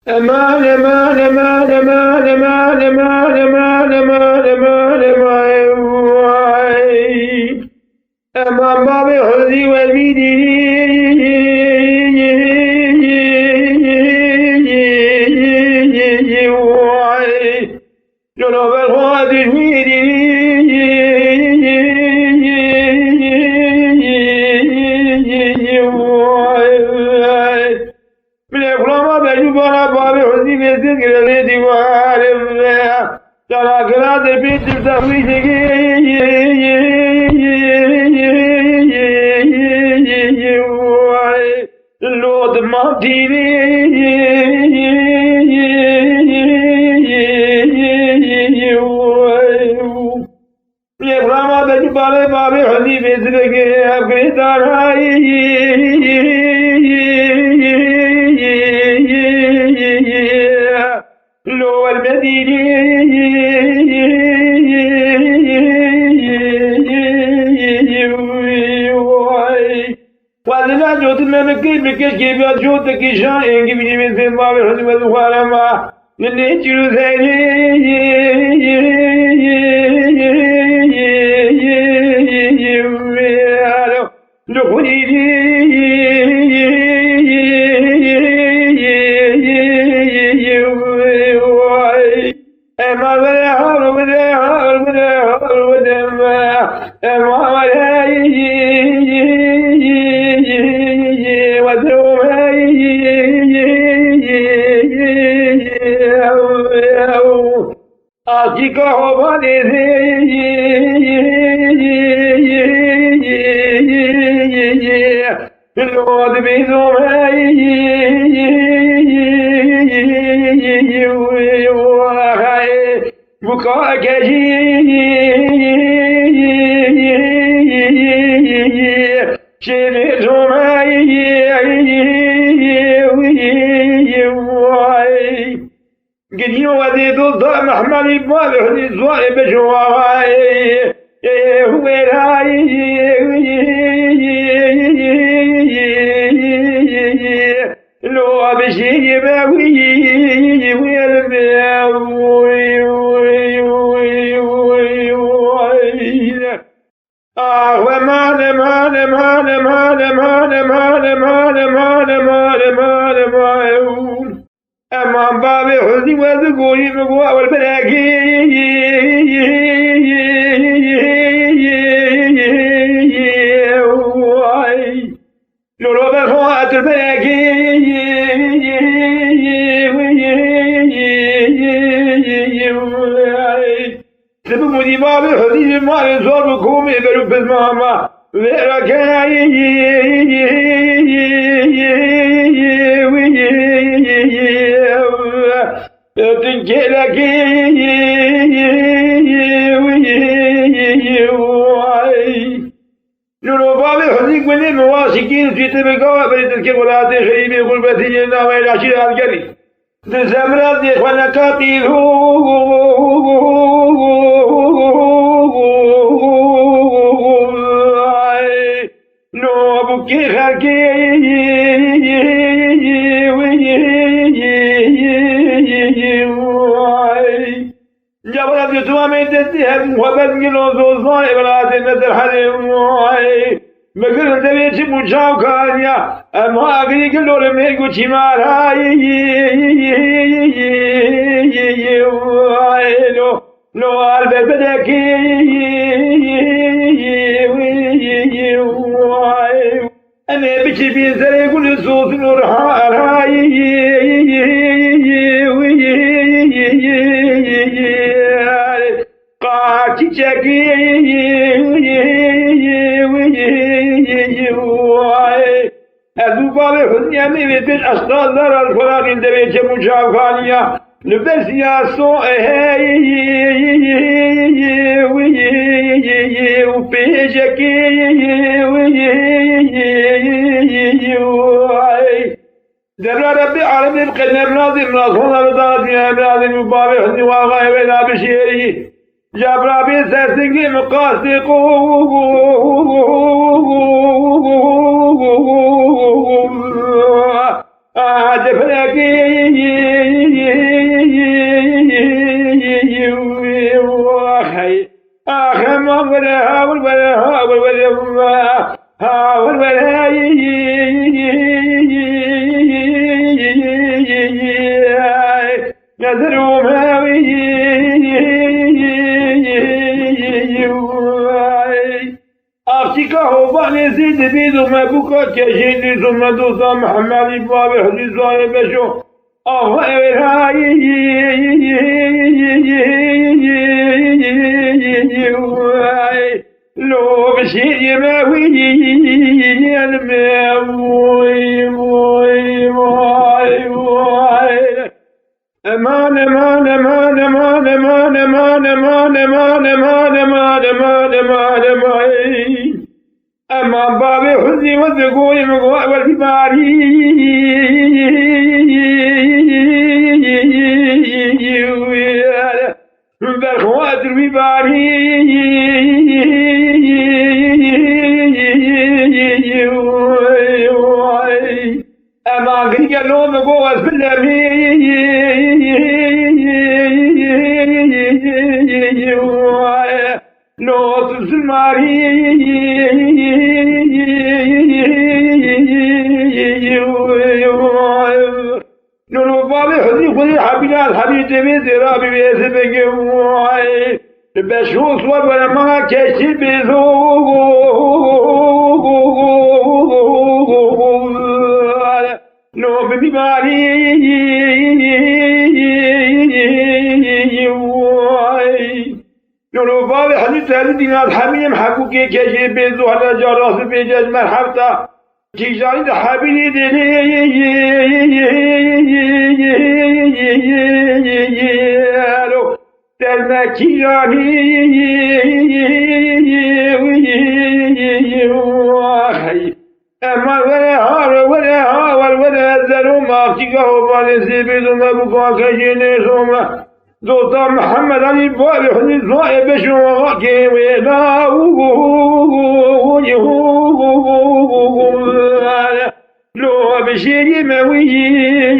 Aman aman aman aman aman aman aman aman aman aman aman babi huzi ve bidi جنوب الوادي الميري من أقلام بجبنا بابي حزين يذكر الذي وعالم ترى كراد البيت التفويت اللوت مهديني बाले बाबे हनी बेच लगे अपने ताराई लोअर मदीने वाला जो तुम्हें मिक्के के बाद जो तक की शान एंगी भी में से बाबे हनी में दुखारा मा ने चुरू से आखी कहो बने से लोद भी दो बुका कैसी शेर दो قديم ودي ضد محمد يبغى هذي زواج بجواي هو راي لو بشي يبوي ومان مان مان مان مان مان مان مان مان مان مان أمام باب حزن وذكوري مقوى والبلاكي لولو بخوات البلاكي سبب مدي باب حزن ما يزور بكومي برب الماما وركاي نروبابي حزيق من المواسكين في تبقى بريد الكبولات خريبي قلبتي ناوي العشير الجري تزمرات دي اخوانا كاقيل نوبو كي خاكي جبرت يسوامي تتهم وبدنو زوزان إبرات النسر حرم مقر دبيش مجاو كانيا أما أغري كلو لميكو چمار لو ألبت بدكي أنا بشي بيزري كل صوت نور çiçeği Ezubalı hünyemi ve bir aslanlar al-Kur'an indevece mucavkaniya Nübesiya so upeceki Derra Rabbi alemin qedem nazim nazhona da diye emradin mübarek hünyemi ve gayvela bir şiiri Cebrail sesini mukasti Acefleki نذروا ماوي أرتكا هو بان زيد بيدو ما بوكا كجين ثم دوسا محمد باب حديثا بشو لو بشي ماوي الماوي امان امان امان امان امان امان امان امان امان امان امان امان امان امان باب حزي وذقوي مقوى والكباري بالخوات الباري امان قريقا لو مقوى بالله لو تسماري نورو بابي حدي خدي حبينا الحبيب بيت رابي بيت بجوعي بشوص ولا ما كشي بيزو لو ببالي نورو بابي حدي تهدينا الحبيب حبوكي كشي بيزو على جراس بيجاز مرحبتا تيجاني حبيبي دلو تلمكياني أما ولا ذرو ما تيجاه بالي بدون أبوكا كجيني ثم دوتا محمد علي بابي حدي زوائي بشو كيوينا لو بشيء موي